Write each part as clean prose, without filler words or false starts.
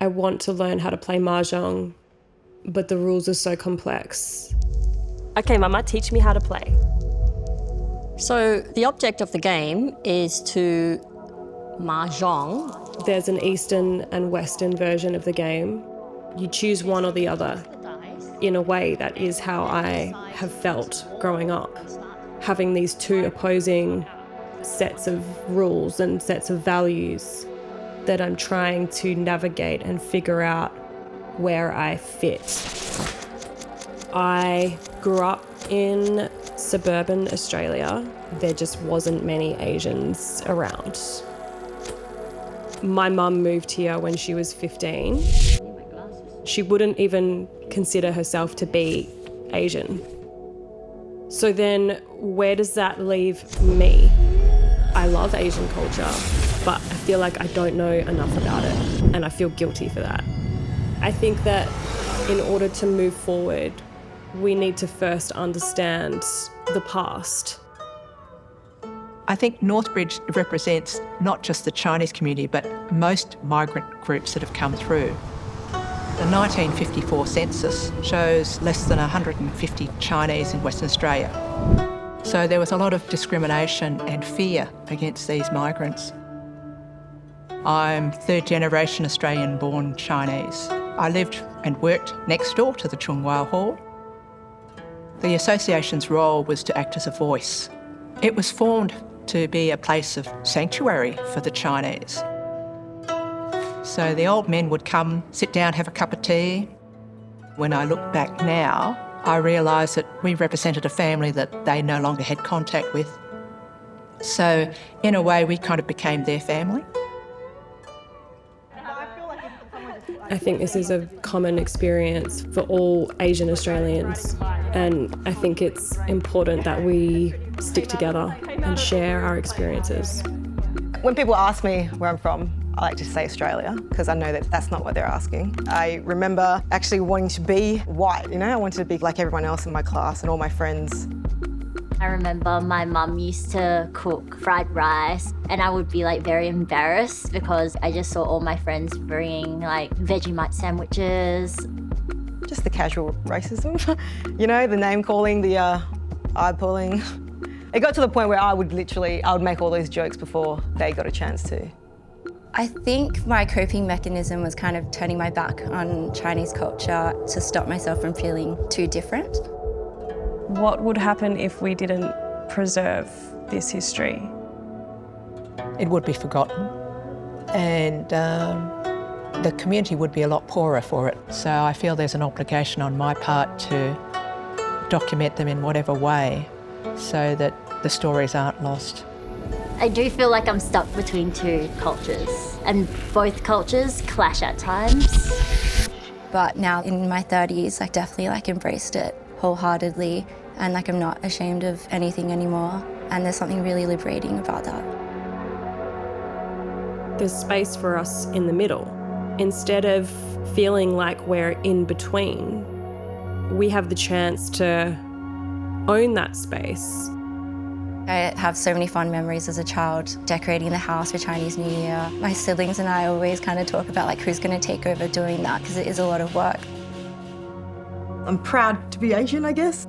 I want to learn how to play Mah Jong, but the rules are so complex. Okay, Mama, teach me how to play. So the object of the game is to Mah Jong. There's an Eastern and Western version of the game. You choose one or the other. In a way, that is how I have felt growing up. Having these two opposing sets of rules and sets of values that I'm trying to navigate and figure out where I fit. I grew up in suburban Australia. There just wasn't many Asians around. My mum moved here when she was 15. She wouldn't even consider herself to be Asian. So then where does that leave me? I love Asian culture, but I feel like I don't know enough about it, and I feel guilty for that. I think that in order to move forward, we need to first understand the past. I think Northbridge represents not just the Chinese community, but most migrant groups that have come through. The 1954 census shows less than 150 Chinese in Western Australia. So there was a lot of discrimination and fear against these migrants. I'm third generation Australian-born Chinese. I lived and worked next door to the Chung Wao Hall. The association's role was to act as a voice. It was formed to be a place of sanctuary for the Chinese. So the old men would come, sit down, have a cup of tea. When I look back now, I realise that we represented a family that they no longer had contact with. So in a way, we kind of became their family. I think this is a common experience for all Asian Australians, and I think it's important that we stick together and share our experiences. When people ask me where I'm from, I like to say Australia, because I know that that's not what they're asking. I remember actually wanting to be white, I wanted to be like everyone else in my class and all my friends. I remember my mum used to cook fried rice and I would be like very embarrassed because I just saw all my friends bringing like Vegemite sandwiches. Just the casual racism, the name calling, the eye pulling. It got to the point where I would make all those jokes before they got a chance to. I think my coping mechanism was kind of turning my back on Chinese culture to stop myself from feeling too different. What would happen if we didn't preserve this history? It would be forgotten, and the community would be a lot poorer for it. So I feel there's an obligation on my part to document them in whatever way so that the stories aren't lost. I do feel like I'm stuck between two cultures and both cultures clash at times. But now in my 30s, I definitely embraced it wholeheartedly, and I'm not ashamed of anything anymore, and there's something really liberating about that. There's space for us in the middle. Instead of feeling like we're in between, we have the chance to own that space. I have so many fond memories as a child, decorating the house for Chinese New Year. My siblings and I always kind of talk about who's going to take over doing that, because it is a lot of work. I'm proud to be Asian, I guess.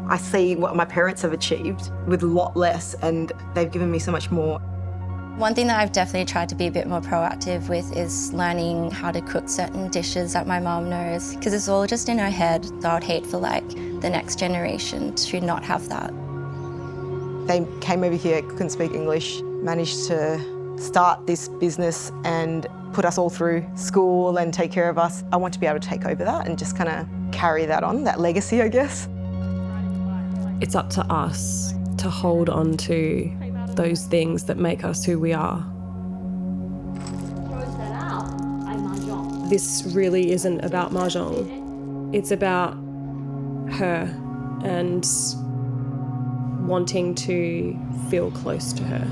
I see what my parents have achieved with a lot less, and they've given me so much more. One thing that I've definitely tried to be a bit more proactive with is learning how to cook certain dishes that my mum knows, because it's all just in her head. So I would hate for the next generation to not have that. They came over here, couldn't speak English, managed to start this business and put us all through school and take care of us. I want to be able to take over that and just kind of carry that on, that legacy, I guess. It's up to us to hold on to those things that make us who we are. This really isn't about Mah Jong. It's about her and wanting to feel close to her.